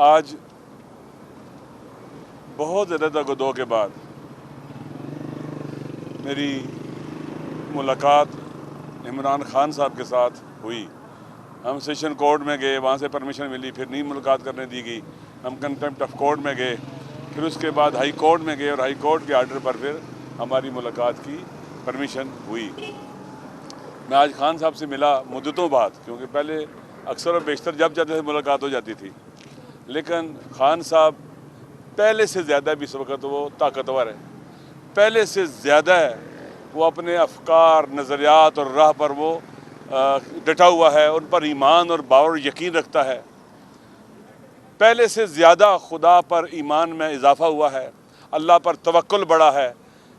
آج بہت زیادہ گدو کے بعد میری ملاقات عمران خان صاحب کے ساتھ ہوئی۔ ہم سیشن کورٹ میں گئے، وہاں سے پرمیشن ملی، پھر نئی ملاقات کرنے دی گئی۔ ہم کنٹمپٹ آف کورٹ میں گئے، پھر اس کے بعد ہائی کورٹ میں گئے اور ہائی کورٹ کے آرڈر پر پھر ہماری ملاقات کی پرمیشن ہوئی۔ میں آج خان صاحب سے ملا مدتوں بعد، کیونکہ پہلے اکثر و بیشتر جب جاتے تھے ملاقات ہو جاتی تھی، لیکن خان صاحب پہلے سے زیادہ بھی اس وقت وہ طاقتور ہے، پہلے سے زیادہ ہے، وہ اپنے افکار، نظریات اور راہ پر وہ ڈٹا ہوا ہے، ان پر ایمان اور باور یقین رکھتا ہے، پہلے سے زیادہ خدا پر ایمان میں اضافہ ہوا ہے، اللہ پر توکل بڑا ہے،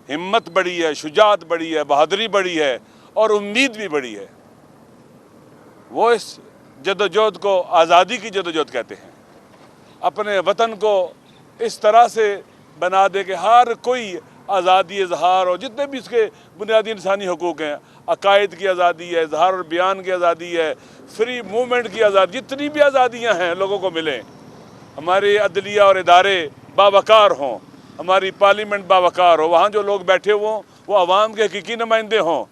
ہمت بڑی ہے، شجاعت بڑی ہے، بہادری بڑی ہے اور امید بھی بڑی ہے۔ وہ اس جدوجہد کو آزادی کی جدوجہد کہتے ہیں، اپنے وطن کو اس طرح سے بنا دے کہ ہر کوئی آزادی اظہار اور جتنے بھی اس کے بنیادی انسانی حقوق ہیں، عقائد کی آزادی ہے، اظہار اور بیان کی آزادی ہے، فری موومنٹ کی آزادی، جتنی بھی آزادیاں ہیں لوگوں کو ملیں، ہمارے عدلیہ اور ادارے باوقار ہوں، ہماری پارلیمنٹ باوقار ہو، وہاں جو لوگ بیٹھے ہوں وہ عوام کے حقیقی نمائندے ہوں،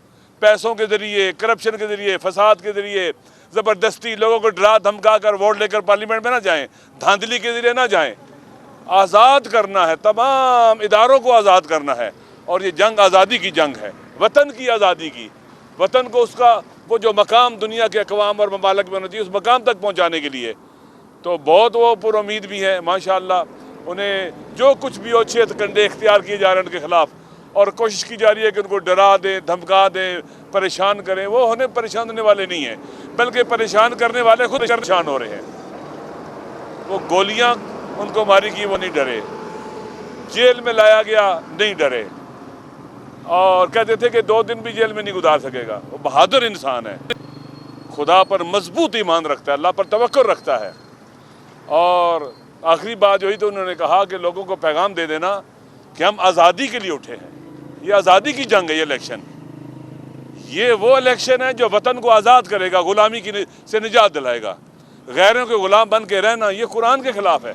پیسوں کے ذریعے، کرپشن کے ذریعے، فساد کے ذریعے، زبردستی لوگوں کو ڈرا دھمکا کر ووٹ لے کر پارلیمنٹ میں نہ جائیں، دھاندلی کے ذریعے نہ جائیں۔ آزاد کرنا ہے، تمام اداروں کو آزاد کرنا ہے، اور یہ جنگ آزادی کی جنگ ہے، وطن کی آزادی کی، وطن کو اس کا وہ جو مقام دنیا کے اقوام اور ممالک میں ہونا چاہیے اس مقام تک پہنچانے کے لیے۔ تو بہت وہ پر امید بھی ہیں ماشاءاللہ، انہیں جو کچھ بھی اچھے کنڈے اختیار کیے جا رہے ہیں ان کے خلاف، اور کوشش کی جا رہی ہے کہ ان کو ڈرا دیں، دھمکا دیں، پریشان کریں، وہ انہیں پریشان ہونے والے نہیں ہیں، بلکہ پریشان کرنے والے خود پریشان ہو رہے ہیں۔ وہ گولیاں ان کو ماری کی، وہ نہیں ڈرے، جیل میں لایا گیا نہیں ڈرے، اور کہتے تھے کہ 2 دن بھی جیل میں نہیں گزار سکے گا۔ وہ بہادر انسان ہے، خدا پر مضبوط ایمان رکھتا ہے، اللہ پر توکل رکھتا ہے۔ اور آخری بات جو ہوئی تو انہوں نے کہا کہ لوگوں کو پیغام دے دینا کہ ہم آزادی کے لیے اٹھے ہیں، یہ آزادی کی جنگ ہے، یہ الیکشن، یہ وہ الیکشن ہے جو وطن کو آزاد کرے گا، غلامی سے نجات دلائے گا۔ غیروں کے غلام بن کے رہنا یہ قرآن کے خلاف ہے،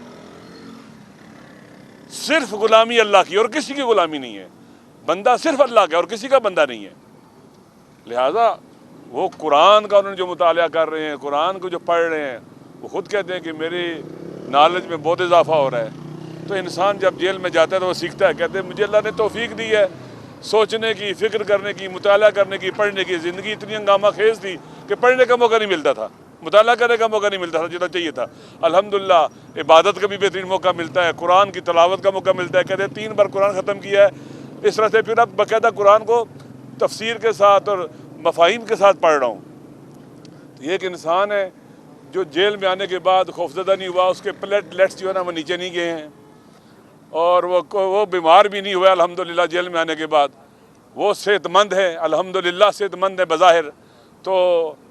صرف غلامی اللہ کی اور کسی کی غلامی نہیں ہے، بندہ صرف اللہ کا اور کسی کا بندہ نہیں ہے۔ لہذا وہ قرآن کا انہوں نے جو مطالعہ کر رہے ہیں، قرآن کو جو پڑھ رہے ہیں، وہ خود کہتے ہیں کہ میری نالج میں بہت اضافہ ہو رہا ہے۔ تو انسان جب جیل میں جاتا ہے تو وہ سیکھتا ہے، کہتے ہیں مجھے اللہ نے توفیق دی ہے سوچنے کی، فکر کرنے کی، مطالعہ کرنے کی، پڑھنے کی۔ زندگی اتنی ہنگامہ خیز تھی کہ پڑھنے کا موقع نہیں ملتا تھا، مطالعہ کرنے کا موقع نہیں ملتا تھا جتنا چاہیے تھا۔ الحمدللہ عبادت کا بھی بہترین موقع ملتا ہے، قرآن کی تلاوت کا موقع ملتا ہے۔ کہتے ہیں 3 بار قرآن ختم کیا ہے، اس طرح سے پھر اب باقاعدہ قرآن کو تفسیر کے ساتھ اور مفاہیم کے ساتھ پڑھ رہا ہوں۔ تو یہ ایک انسان ہے جو جیل میں آنے کے بعد خوفزدہ نہیں ہوا، اس کے پلیٹلیٹس جو ہے نا وہ نیچے نہیں گئے ہیں، اور وہ بیمار بھی نہیں ہوا الحمدللہ جیل میں آنے کے بعد، وہ صحت مند ہے، الحمدللہ صحت مند ہے بظاہر، تو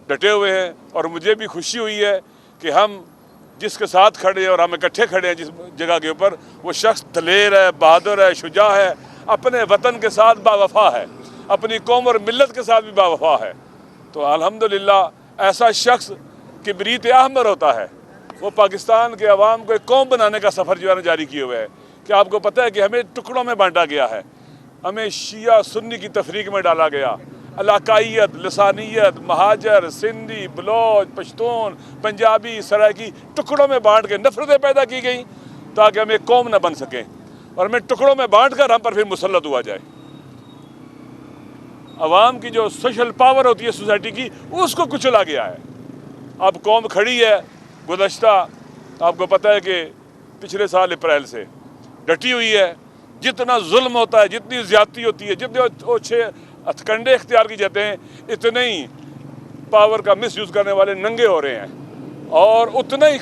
ڈٹے ہوئے ہیں۔ اور مجھے بھی خوشی ہوئی ہے کہ ہم جس کے ساتھ کھڑے ہیں اور ہم اکٹھے کھڑے ہیں جس جگہ کے اوپر، وہ شخص دلیر ہے، بہادر ہے، شجاع ہے، اپنے وطن کے ساتھ باوفا ہے، اپنی قوم اور ملت کے ساتھ بھی باوفا ہے۔ تو الحمدللہ ایسا شخص کبریت احمر ہوتا ہے، وہ پاکستان کے عوام کو ایک قوم بنانے کا سفر جو ہے جاری کیے ہوئے ہے۔ کہ آپ کو پتہ ہے کہ ہمیں ٹکڑوں میں بانٹا گیا ہے، ہمیں شیعہ سنی کی تفریق میں ڈالا گیا، علاقائیت، لسانیت، مہاجر، سندھی، بلوچ، پشتون، پنجابی، سرائکی ٹکڑوں میں بانٹ کے نفرتیں پیدا کی گئیں تاکہ ہم ایک قوم نہ بن سکیں، اور ہمیں ٹکڑوں میں بانٹ کر ہم پر پھر مسلط ہوا جائے۔ عوام کی جو سوشل پاور ہوتی ہے سوسائٹی کی، اس کو کچلا گیا ہے۔ اب قوم کھڑی ہے، گزشتہ آپ کو پتہ ہے کہ پچھلے سال اپریل سے ڈٹی ہوئی ہے، جتنا ظلم ہوتا ہے، جتنی زیادتی ہوتی ہے، جتنے اچھے ہتھکنڈے اختیار کی جاتے ہیں، اتنے ہی پاور کا مس یوز کرنے والے ننگے ہو رہے ہیں، اور اتنا ہی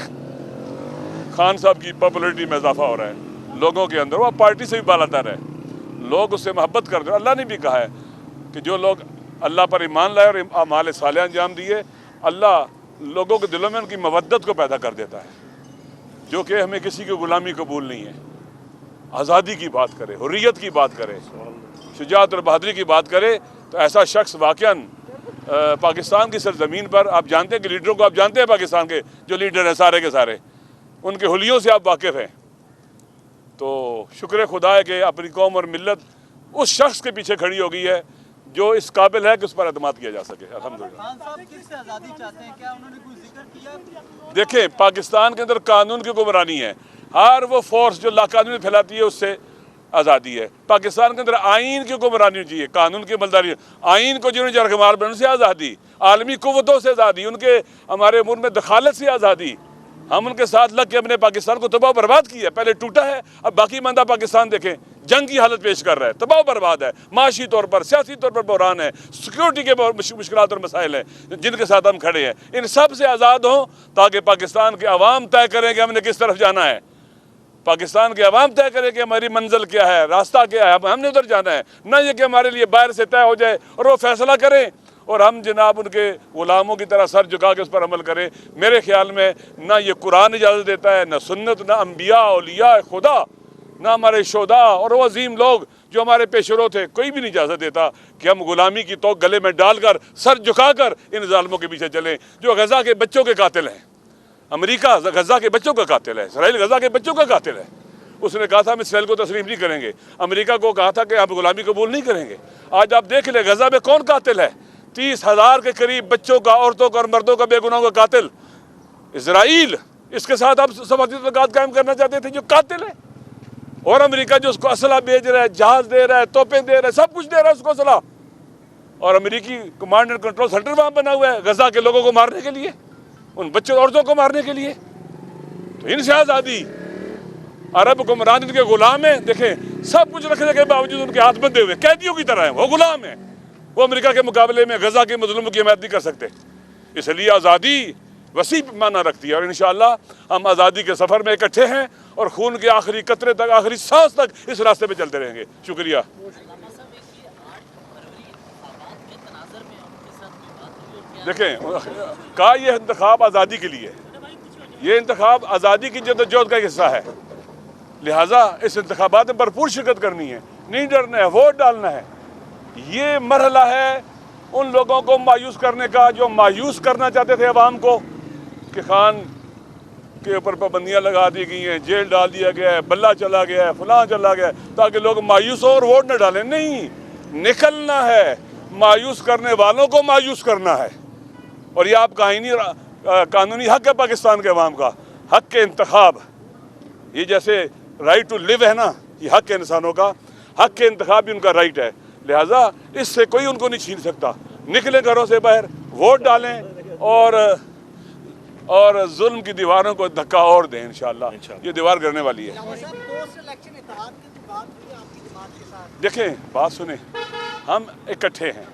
خان صاحب کی پاپولرٹی میں اضافہ ہو رہا ہے لوگوں کے اندر۔ وہ پارٹی سے بھی بالاتر ہے، لوگ اس سے محبت کرتے ہیں۔ اللہ نے بھی کہا ہے کہ جو لوگ اللہ پر ایمان لائے اور اعمال صالحہ انجام دیے، اللہ لوگوں کے دلوں میں ان کی مودت کو پیدا کر دیتا ہے، جو کہ ہمیں کسی کی غلامی قبول نہیں ہے۔ آزادی کی بات کرے، حریت کی بات کرے، شجاعت اور بہادری کی بات کرے، تو ایسا شخص واقعاً پاکستان کی سرزمین پر، آپ جانتے ہیں کہ لیڈروں کو آپ جانتے ہیں پاکستان کے جو لیڈر ہیں سارے کے سارے، ان کے حلیوں سے آپ واقف ہیں. تو شکر خدا ہے کہ اپنی قوم اور ملت اس شخص کے پیچھے کھڑی ہو گئی ہے جو اس قابل ہے کہ اس پر اعتماد کیا جا سکے. الحمدللہ. خان صاحب کس سے آزادی چاہتے ہیں؟ کیا انہوں نے کوئی ذکر کیا؟ دیکھیں پاکستان کے اندر قانون کی حکمرانی ہے. ہر وہ فورس جو لاقانونی پھیلاتی ہے اس سے آزادی ہے. پاکستان کے اندر آئین کی حکمرانی چاہیے, قانون کی عملداری. آئین کو جنہوں نے جرگمال بنانے سے آزادی, عالمی قوتوں سے آزادی, ان کے ہمارے امور میں دخالت سے آزادی. ہم ان کے ساتھ لگ کے اپنے پاکستان کو تباہ و برباد کیا ہے. پہلے ٹوٹا ہے, اب باقی ماندہ پاکستان دیکھیں جنگ کی حالت پیش کر رہا ہے, تباہ و برباد ہے, معاشی طور پر, سیاسی طور پر بحران ہے, سیکیورٹی کے مشکلات اور مسائل ہیں جن کے ساتھ ہم کھڑے ہیں. ان سب سے آزاد ہوں تاکہ پاکستان کے عوام طے کریں کہ ہم نے کس طرف جانا ہے. پاکستان کے عوام طے کرے کہ ہماری منزل کیا ہے, راستہ کیا ہے, ہم نے ادھر جانا ہے. نہ یہ کہ ہمارے لیے باہر سے طے ہو جائے اور وہ فیصلہ کریں اور ہم جناب ان کے غلاموں کی طرح سر جھکا کے اس پر عمل کریں. میرے خیال میں نہ یہ قرآن اجازت دیتا ہے, نہ سنت, نہ انبیاء اولیاء خدا, نہ ہمارے شہداء اور وہ عظیم لوگ جو ہمارے پیشرو تھے, کوئی بھی نہیں اجازت دیتا کہ ہم غلامی کی توق گلے میں ڈال کر سر جھکا کر ان ظالموں کے پیچھے چلیں جو غزہ کے بچوں کے قاتل ہیں. امریکہ غزہ کے بچوں کا قاتل ہے, اسرائیل غزہ کے بچوں کا قاتل ہے. اس نے کہا تھا ہم اسرائیل کو تسلیم نہیں کریں گے. امریکہ کو کہا تھا کہ ہم غلامی قبول نہیں کریں گے. آج آپ دیکھ لیں غزہ میں کون قاتل ہے. 30,000 کے قریب بچوں کا, عورتوں کا اور مردوں کا, بے گناہوں کا قاتل اسرائیل. اس کے ساتھ آپ سفارتی تعلقات قائم کرنا چاہتے تھے جو قاتل ہے. اور امریکہ جو اس کو اسلحہ بھیج رہا ہے, جہاز دے رہا ہے, توپیں دے رہا ہے, سب کچھ دے رہا ہے اس کو اسلحہ. اور امریکی کمانڈ اینڈ کنٹرول سینٹر وہاں بنا ہوا ہے غزہ کے لوگوں کو مارنے کے لیے, ان بچوں عورتوں کو مارنے کے لیے. تو ان سے آزادی. عرب حکمران ان کے غلام ہیں. دیکھیں سب کچھ رکھنے کے باوجود ان کے ہاتھ بندھے ہوئے قیدیوں کی طرح ہیں, وہ غلام ہیں. وہ امریکہ کے مقابلے میں غزہ کے مظلوموں کی حمایت نہیں کر سکتے. اس لیے آزادی وسیع معنی رکھتی ہے اور انشاءاللہ ہم آزادی کے سفر میں اکٹھے ہیں اور خون کے آخری قطرے تک, آخری سانس تک اس راستے پہ چلتے رہیں گے. شکریہ. دیکھیں کہا یہ انتخاب آزادی کے لیے, یہ انتخاب آزادی کی جدوجہد کا حصہ ہے. لہٰذا اس انتخابات میں بھرپور شرکت کرنی ہے, نہیں ڈرنا ہے, ووٹ ڈالنا ہے. یہ مرحلہ ہے ان لوگوں کو مایوس کرنے کا جو مایوس کرنا چاہتے تھے عوام کو کہ خان کے اوپر پابندیاں لگا دی گئی ہیں, جیل ڈال دیا گیا ہے, بلہ چلا گیا ہے, فلاں چلا گیا ہے, تاکہ لوگ مایوس ہوں اور ووٹ نہ ڈالیں. نہیں, نکلنا ہے, مایوس کرنے والوں کو مایوس کرنا ہے. اور یہ آپ قانونی حق ہے پاکستان کے عوام کا, حق کے انتخاب. یہ جیسے رائٹ ٹو لیو ہے نا, یہ حق ہے انسانوں کا, حق کے انتخاب بھی ان کا رائٹ ہے. لہٰذا اس سے کوئی ان کو نہیں چھین سکتا. نکلیں گھروں سے باہر, ووٹ ڈالیں اور ظلم کی دیواروں کو دھکا اور دیں. انشاءاللہ یہ دیوار گرنے والی ہے. دیکھیں بات سنیں, ہم اکٹھے ہیں,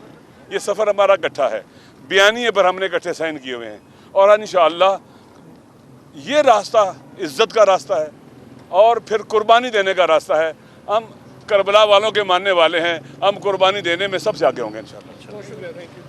یہ سفر ہمارا اکٹھا ہے, بیانیے پر ہم نے اکٹھے سائن کیے ہوئے ہیں اور انشاءاللہ یہ راستہ عزت کا راستہ ہے اور پھر قربانی دینے کا راستہ ہے. ہم کربلا والوں کے ماننے والے ہیں, ہم قربانی دینے میں سب سے آگے ہوں گے انشاءاللہ.